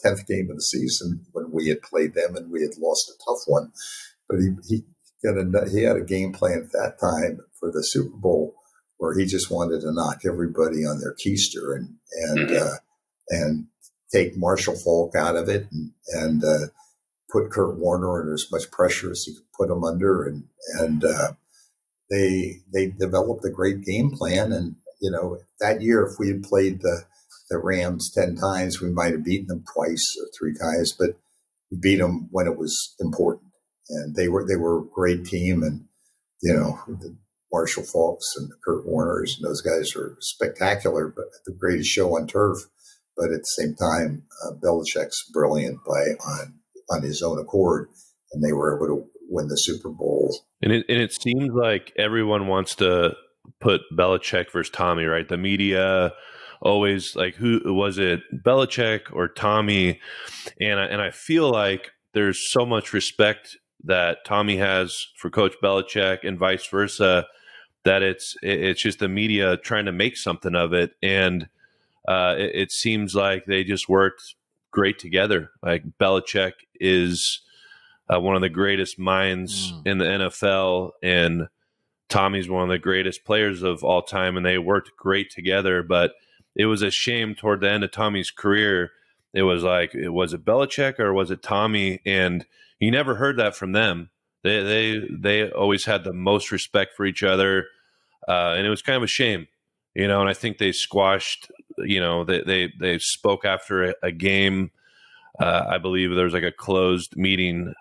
Speaker 3: 10th game of the season when we had played them and we had lost a tough one. But he had a game plan at that time for the Super Bowl where he just wanted to knock everybody on their keister and take Marshall Faulk out of it and put Kurt Warner under as much pressure as he could put him under. And they developed a great game plan. And, that year, if we had played the Rams 10 times, we might have beaten them twice or 3 times, but we beat them when it was important. And they were a great team. And, the Marshall Faulks and the Kurt Warners and those guys are spectacular, but the greatest show on turf. But at the same time, Belichick's brilliant on his own accord, and they were able to win the Super Bowl.
Speaker 1: And it seems like everyone wants to put Belichick versus Tommy, right? The media always like, who was it, Belichick or Tommy? And I feel like there's so much respect that Tommy has for Coach Belichick and vice versa, that it's just the media trying to make something of it. And it seems like they just worked great together. Like, Belichick is one of the greatest minds in the NFL, and Tommy's one of the greatest players of all time, and they worked great together. But it was a shame toward the end of Tommy's career. It was like, was it Belichick or was it Tommy? And you never heard that from them. They always had the most respect for each other, and it was kind of a shame, And I think they squashed. They spoke after a game. I believe there was like a closed meeting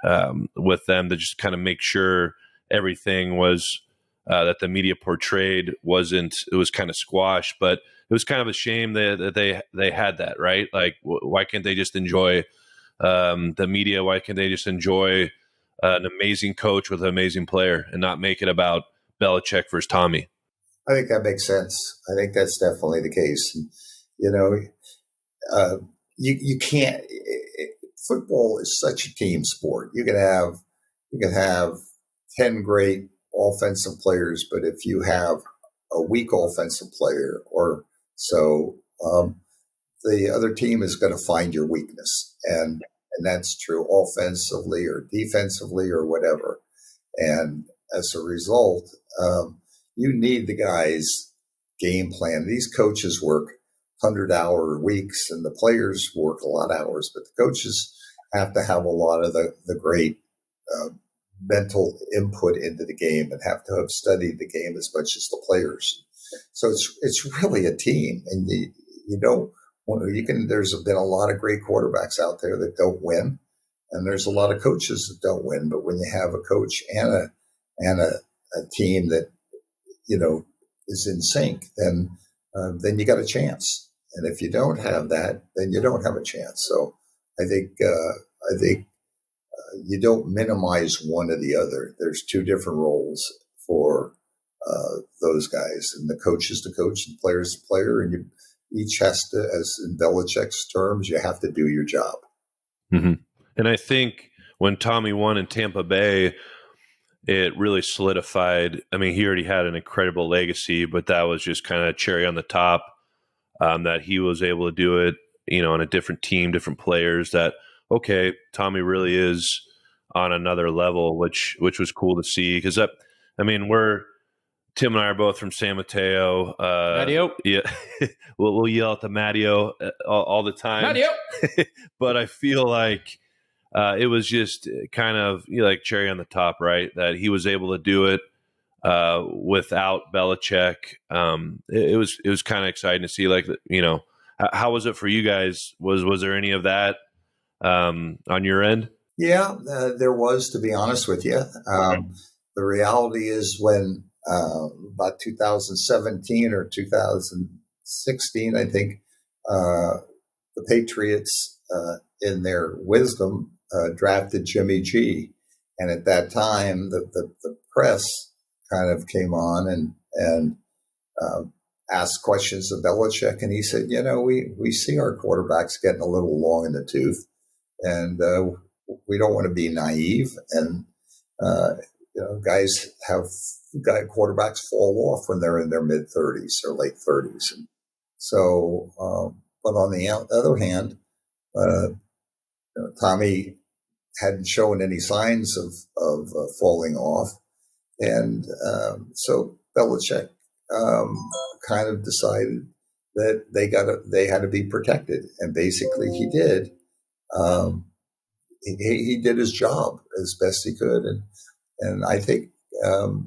Speaker 1: with them to just kind of make sure everything was that the media portrayed wasn't. It was kind of squashed, but it was kind of a shame that they had that, right? Like, why can't they just enjoy the media? Why can't they just enjoy an amazing coach with an amazing player and not make it about Belichick versus Tommy?
Speaker 3: I think that makes sense. I think that's definitely the case. And, you know, you can't. Football is such a team sport. You can have 10 great offensive players, but if you have a weak offensive player or so, the other team is going to find your weakness, and that's true offensively or defensively or whatever. And as a result, you need the guys' game plan. These coaches work 100-hour weeks, and the players work a lot of hours, but the coaches have to have a lot of the great mental input into the game and have to have studied the game as much as the players. So it's really a team, and you don't. There's been a lot of great quarterbacks out there that don't win, and there's a lot of coaches that don't win. But when you have a coach and a team that is in sync, then you got a chance. And if you don't have that, then you don't have a chance. So I think you don't minimize one or the other. There's two different roles for those guys, and the coach is the coach, and the player is the player, and you each has to, as in Belichick's terms, you have to do your job.
Speaker 1: Mm-hmm. And I think when Tommy won in Tampa Bay, it really solidified. I mean, he already had an incredible legacy, but that was just kind of cherry on the top, that he was able to do it, on a different team, different players, that, okay, Tommy really is on another level, which was cool to see. Because Tim and I are both from San Mateo.
Speaker 2: Mateo.
Speaker 1: Yeah, we'll yell at the Mateo all the time.
Speaker 2: Mateo.
Speaker 1: But I feel like it was just kind of like cherry on the top, right? That he was able to do it without Belichick. It was kind of exciting to see. Like, how was it for you guys? Was there any of that on your end?
Speaker 3: Yeah, there was, to be honest with you. The reality is when about 2017 or 2016, I think, the Patriots, in their wisdom, drafted Jimmy G. And at that time, the press kind of came on and asked questions of Belichick. And he said, we see our quarterbacks getting a little long in the tooth, and we don't want to be naive. And, quarterbacks fall off when they're in their mid 30s or late 30s. And so, but on the other hand, Tommy hadn't shown any signs of falling off. And so Belichick kind of decided that they had to be protected. And basically he did. He did his job as best he could. And I think,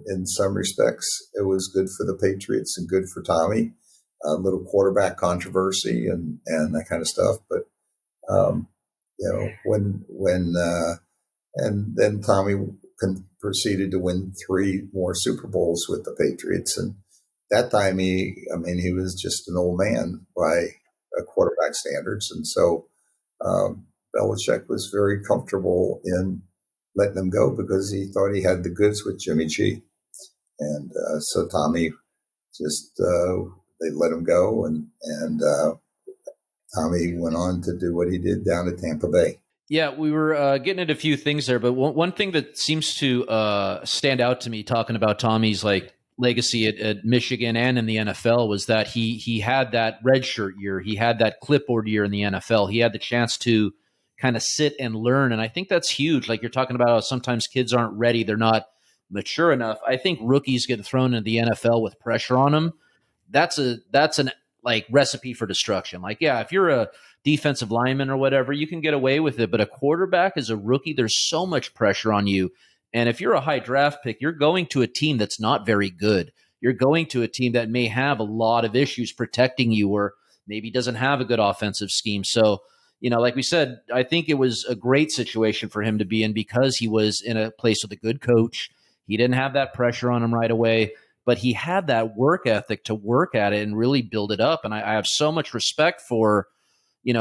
Speaker 3: in some respects, it was good for the Patriots and good for Tommy. A little quarterback controversy and that kind of stuff. But, and then Tommy proceeded to win 3 more Super Bowls with the Patriots. And that time he was just an old man by quarterback standards. And so Belichick was very comfortable in letting him go because he thought he had the goods with Jimmy G. And so Tommy just, they let him go. And Tommy went on to do what he did down at Tampa Bay.
Speaker 2: Yeah, we were getting at a few things there, but one thing that seems to stand out to me talking about Tommy's legacy at Michigan and in the NFL was that he had that redshirt year, he had that clipboard year in the NFL, he had the chance to kind of sit and learn, and I think that's huge. Like you're talking about how sometimes kids aren't ready, they're not mature enough. I think rookies get thrown into the NFL with pressure on them. That's an recipe for destruction. Like, yeah, if you're a defensive lineman or whatever, you can get away with it. But a quarterback as a rookie, there's so much pressure on you. And if you're a high draft pick, you're going to a team that's not very good. You're going to a team that may have a lot of issues protecting you or maybe doesn't have a good offensive scheme. So, like we said, I think it was a great situation for him to be in because he was in a place with a good coach. He didn't have that pressure on him right away, but he had that work ethic to work at it and really build it up. And I have so much respect for,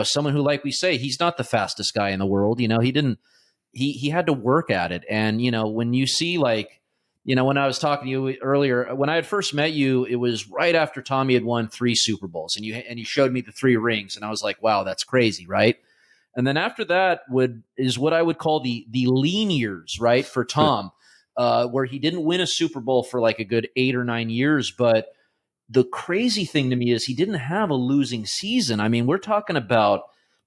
Speaker 2: someone who, like we say, he's not the fastest guy in the world. He had to work at it. And, when you see when I was talking to you earlier, when I had first met you, it was right after Tommy had won 3 Super Bowls, and you showed me the 3 rings, and I was like, wow, that's crazy, right? And then after that is what I would call the lean years, right, for Tom, where he didn't win a Super Bowl for like a good 8 or 9 years. But the crazy thing to me is he didn't have a losing season. I mean, we're talking about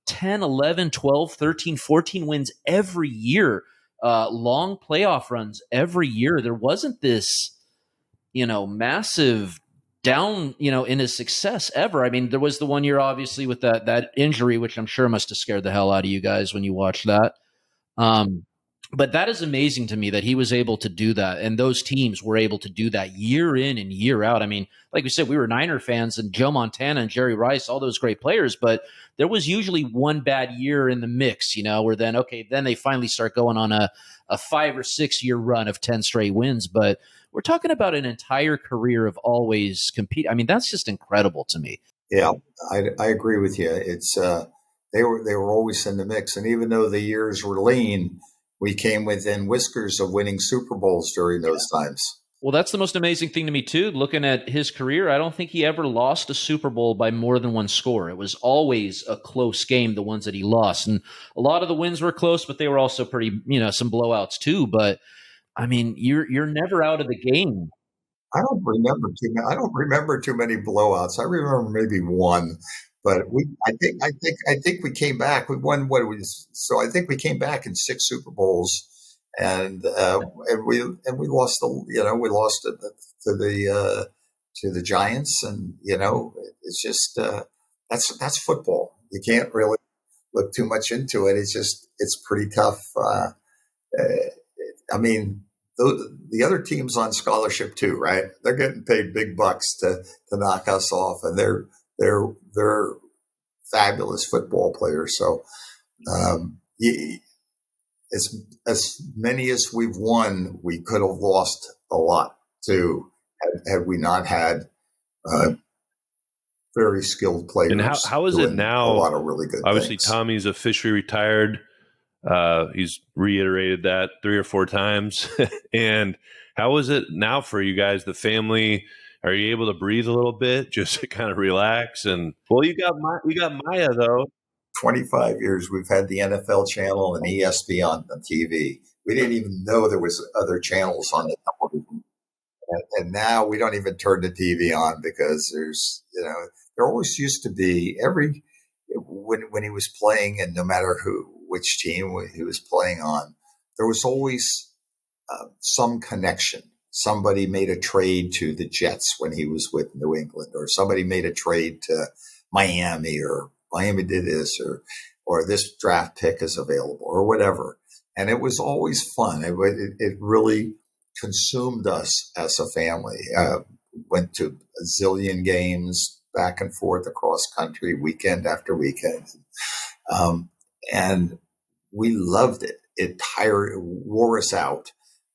Speaker 2: 10, 11, 12, 13, 14 wins every year, long playoff runs every year. There wasn't this, massive down, in his success ever. I mean, there was the one year, obviously, with that injury, which I'm sure must have scared the hell out of you guys when you watched that. But that is amazing to me that he was able to do that, and those teams were able to do that year in and year out. I mean, like we said, we were Niner fans, and Joe Montana and Jerry Rice, all those great players, but there was usually one bad year in the mix, where then they finally start going on a 5 or 6 year run of 10 straight wins. But we're talking about an entire career of always compete. I mean, that's just incredible to me.
Speaker 3: Yeah, I agree with you. It's they were always in the mix, and even though the years were lean, we came within whiskers of winning Super Bowls during those times.
Speaker 2: Well, that's the most amazing thing to me, too. Looking at his career, I don't think he ever lost a Super Bowl by more than one score. It was always a close game, the ones that he lost. And a lot of the wins were close, but they were also pretty, some blowouts, too. But, I mean, you're never out of the game.
Speaker 3: I don't remember too many blowouts. I remember maybe one, but I think we came back. We won so I think we came back in 6 Super Bowls, and we lost we lost to the Giants, and it's just that's football. You can't really look too much into it. It's pretty tough. I mean, the other team's on scholarship too, right? They're getting paid big bucks to knock us off, and they're fabulous football players. So, as many as we've won, we could have lost a lot too, had we not had very skilled players.
Speaker 1: And how is it now?
Speaker 3: A lot of really good.
Speaker 1: Obviously,
Speaker 3: things.
Speaker 1: Tommy's officially retired. He's reiterated that 3 or 4 times. And how is it now for you guys, the family? Are you able to breathe a little bit, just to kind of relax? And you got Maya though.
Speaker 3: 25 years we've had the NFL channel and ESPN on TV. We didn't even know there was other channels on the television. And now we don't even turn the TV on because there always used to be when he was playing, and no matter which team he was playing on, there was always some connection. Somebody made a trade to the Jets when he was with New England, or somebody made a trade to Miami, or Miami did this, or this draft pick is available, or whatever. And it was always fun. It really consumed us as a family. Went to a zillion games back and forth across country, weekend after weekend. And we loved it. It wore us out,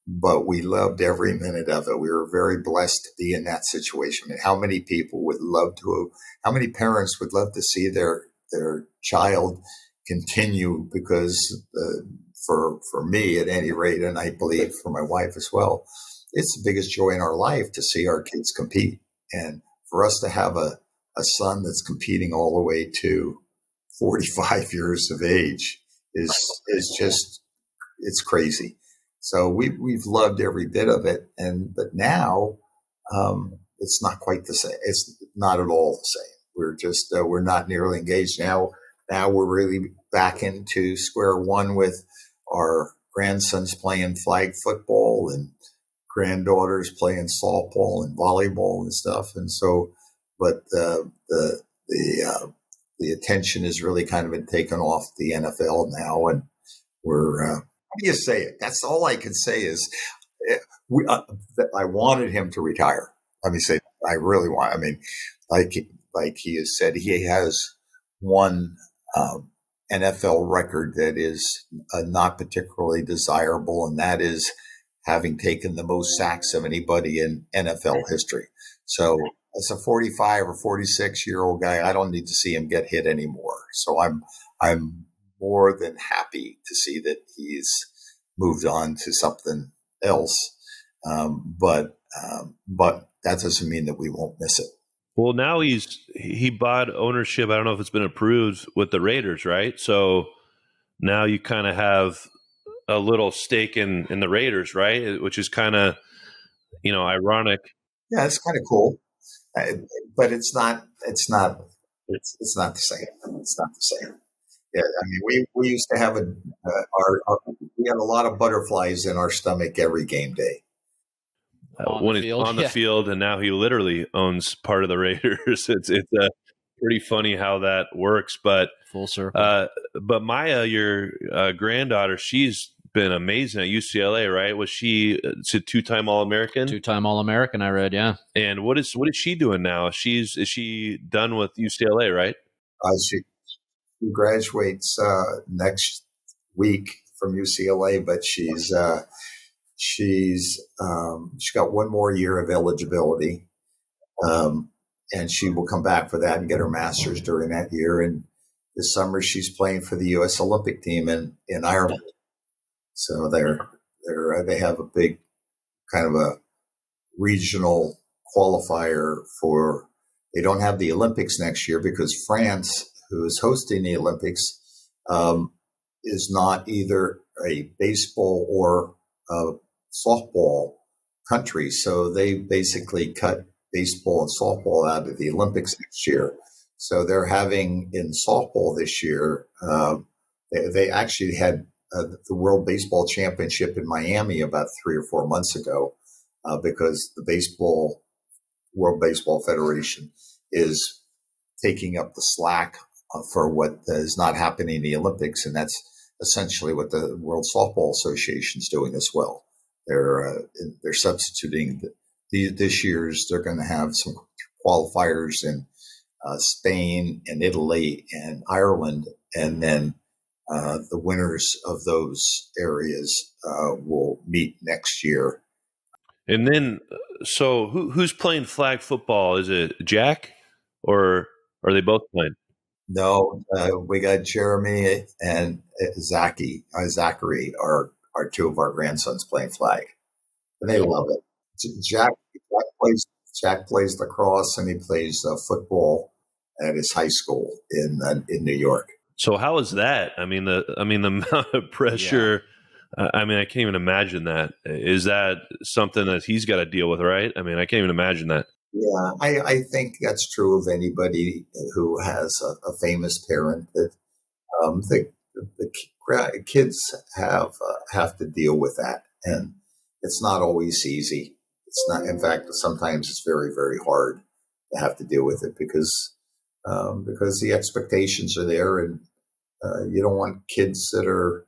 Speaker 3: but we loved every minute of it. We were very blessed to be in that situation. I mean, how many parents would love to see their child continue? Because for me, at any rate, and I believe for my wife as well, it's the biggest joy in our life to see our kids compete. And for us to have a son that's competing all the way to 45 years of age is just, it's crazy. So we've loved every bit of it. But now, it's not quite the same. It's not at all the same. We're just, we're not nearly engaged now. Now we're really back into square one with our grandsons playing flag football and granddaughters playing softball and volleyball and stuff. And so, but the attention has really kind of been taken off the NFL now, and we're how do you say it? That's all I can say is I wanted him to retire. Let me say, I really want. I mean, like he has said, he has one NFL record that is not particularly desirable, and that is having taken the most sacks of anybody in NFL history. So as a 45 or 46-year-old guy, I don't need to see him get hit anymore. So I'm more than happy to see that he's moved on to something else. But that doesn't mean that we won't miss it.
Speaker 1: Well, now he bought ownership. I don't know if it's been approved with the Raiders, right? So now you kind of have a little stake in the Raiders, right? Which is kind of, ironic.
Speaker 3: Yeah, it's kind of cool, but it's not. It's not. It's not the same. It's not the same. Yeah, I mean, we used to have we had a lot of butterflies in our stomach every game day.
Speaker 1: When he's on the field, and now he literally owns part of the Raiders. It's pretty funny how that works. But
Speaker 2: full circle.
Speaker 1: But Maya, your granddaughter, she's been amazing at UCLA, right? Was she a two-time All-American?
Speaker 2: Two-time All-American, I read, yeah.
Speaker 1: And what is she doing now? Is she done with UCLA, right?
Speaker 3: She graduates next week from UCLA, but she's got one more year of eligibility, and she will come back for that and get her master's during that year. And this summer, she's playing for the U.S. Olympic team in Ireland. So they have a big kind of a regional qualifier for. They don't have the Olympics next year because France, who is hosting the Olympics, is not either a baseball or a softball country. So they basically cut baseball and softball out of the Olympics next year. So they're having in softball this year, they actually had the World Baseball Championship in Miami about 3 or 4 months ago because the World Baseball Federation is taking up the slack for what is not happening in the Olympics. And that's essentially what the World Softball Association is doing as well. They're substituting this year's. They're going to have some qualifiers in Spain and Italy and Ireland, and then the winners of those areas will meet next year.
Speaker 1: And then, so who's playing flag football? Is it Jack, or are they both playing?
Speaker 3: No, we got Jeremy and Zachary are two of our grandsons playing flag, and they love it. Jack plays lacrosse, and he plays football at his high school in New York.
Speaker 1: So how is that? I mean, the amount of pressure. Yeah. I mean, I can't even imagine that. Is that something that he's got to deal with, right? I mean, I can't even imagine that.
Speaker 3: Yeah, I think that's true of anybody who has a famous parent. That the kids have to deal with that, and it's not always easy. It's not. In fact, sometimes it's very, very hard to have to deal with it because the expectations are there, and you don't want kids that are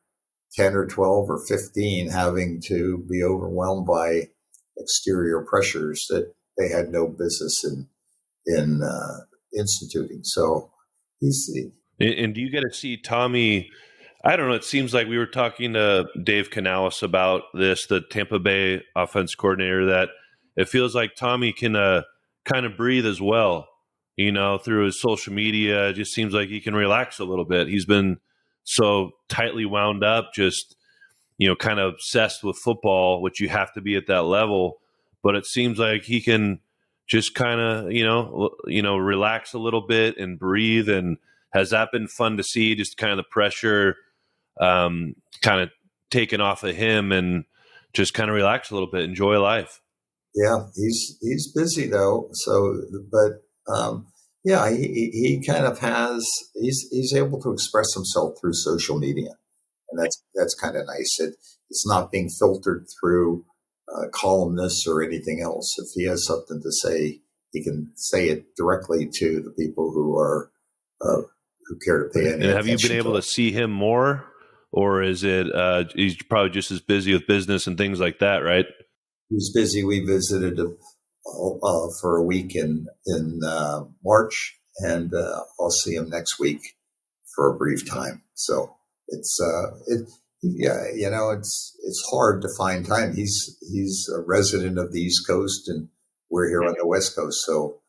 Speaker 3: 10 or 12 or 15 having to be overwhelmed by exterior pressures that they had no business in instituting. So
Speaker 1: And do you get to see Tommy? I don't know. It seems like we were talking to Dave Canales about this, the Tampa Bay offense coordinator, that it feels like Tommy can kind of breathe as well, through his social media. It just seems like he can relax a little bit. He's been so tightly wound up, just, kind of obsessed with football, which you have to be at that level. But it seems like he can just kind of, relax a little bit and breathe. And has that been fun to see? Just kind of the pressure kind of taken off of him and just kind of relax a little bit, enjoy life.
Speaker 3: Yeah, he's busy though. So, but yeah, he kind of he's able to express himself through social media, and that's kind of nice. It's not being filtered through columnists or anything else. If he has something to say, he can say it directly to the people who care to pay any attention.
Speaker 1: And have you been able to see him more, or is it he's probably just as busy with business and things like that, right?
Speaker 3: He's busy. We visited him for a week in March, and I'll see him next week for a brief time. So Yeah, it's hard to find time. He's a resident of the East Coast, and we're here on the West Coast. So,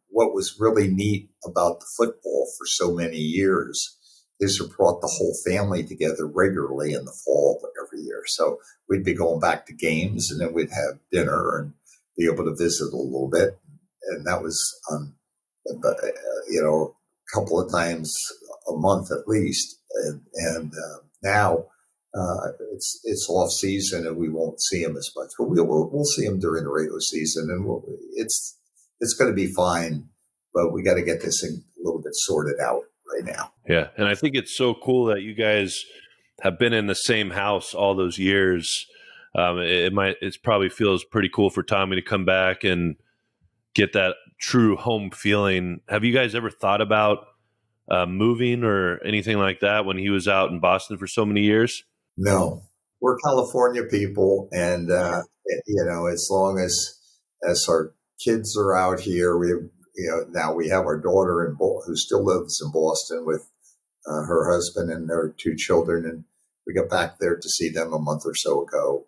Speaker 3: what was really neat about the football for so many years is it brought the whole family together regularly in the fall of every year. So we'd be going back to games, and then we'd have dinner and be able to visit a little bit, and that was a couple of times a month at least, and now it's off season and we won't see him as much, but we'll see him during the regular season, and it's going to be fine. But we got to get this thing a little bit sorted out right now.
Speaker 1: Yeah, and I think it's so cool that you guys have been in the same house all those years. It probably feels pretty cool for Tommy to come back and get that true home feeling. Have you guys ever thought about moving or anything like that when he was out in Boston for so many years?
Speaker 3: No, we're California people, and as long as our kids are out here, now we have our daughter who still lives in Boston with her husband and their two children, and we got back there to see them a month or so ago.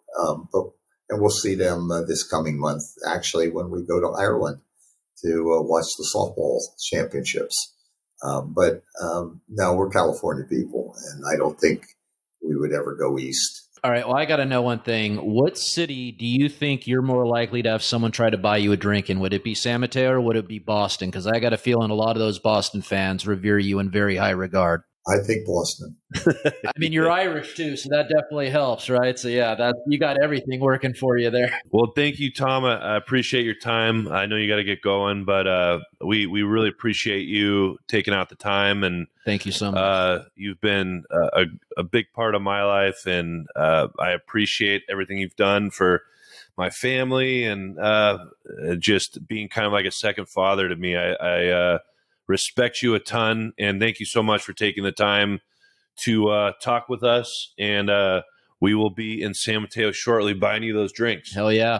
Speaker 3: And we'll see them this coming month, actually, when we go to Ireland to watch the softball championships. But no, we're California people, and I don't think we would ever go east.
Speaker 2: All right. Well, I got to know one thing. What city do you think you're more likely to have someone try to buy you a drink in? Would it be San Mateo or would it be Boston? Because I got a feeling a lot of those Boston fans revere you in very high regard.
Speaker 3: I think Boston.
Speaker 2: I mean, you're Irish too, so that definitely helps, right? So yeah, you got everything working for you there.
Speaker 1: Well, thank you, Tom. I appreciate your time. I know you got to get going, but we really appreciate you taking out the time, and
Speaker 2: thank you so much.
Speaker 1: You've been a big part of my life, and I appreciate everything you've done for my family, and just being kind of like a second father to me. I respect you a ton, and thank you so much for taking the time to talk with us. And we will be in San Mateo shortly buying you those drinks.
Speaker 2: Hell yeah.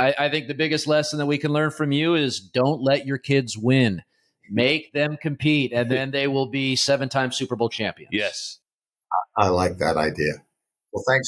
Speaker 2: I think the biggest lesson that we can learn from you is don't let your kids win. Make them compete, and then they will be 7-time Super Bowl champions.
Speaker 1: Yes.
Speaker 3: I like that idea. Well, thanks.